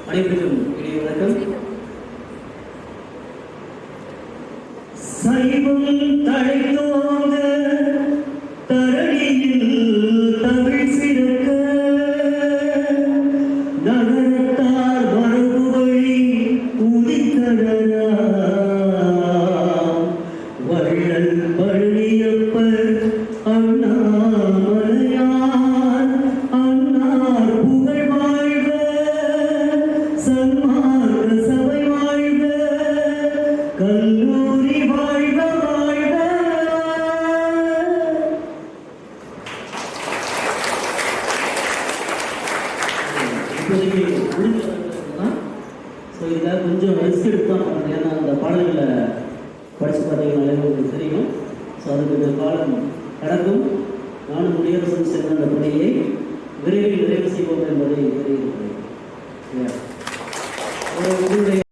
அனைவருக்கும் இனிய வணக்கம். சைவம் தழைத்தோங்க தரணியில் தமிழ் சிறக்க நகரத்தார் மரபு வழி உதித்தடரா வள்ளல் பழனியப்பர் அண்ணாமலையார் அண்ணார் புகழ் வாழ்க சன்மார்க்க சபை வாழ்க கல்லூரி வாழ்க வாழ்க. இப்போதைக்கு முடிஞ்சுதான். ஸோ இதில் கொஞ்சம் ரிஸ்க் எடுத்தான். ஏன்னா அந்த பாடல்களை படித்து பார்த்தீங்கன்னாலே உங்களுக்கு தெரியும். ஸோ அதுக்கு இந்த காலம் கடக்கும். நானும் குடியரசும் சேர்ந்த அந்த பணியை விரைவில் நிறைவு செய்வோம் என்பதை தெரிவிக்கிறேன். உங்களுடைய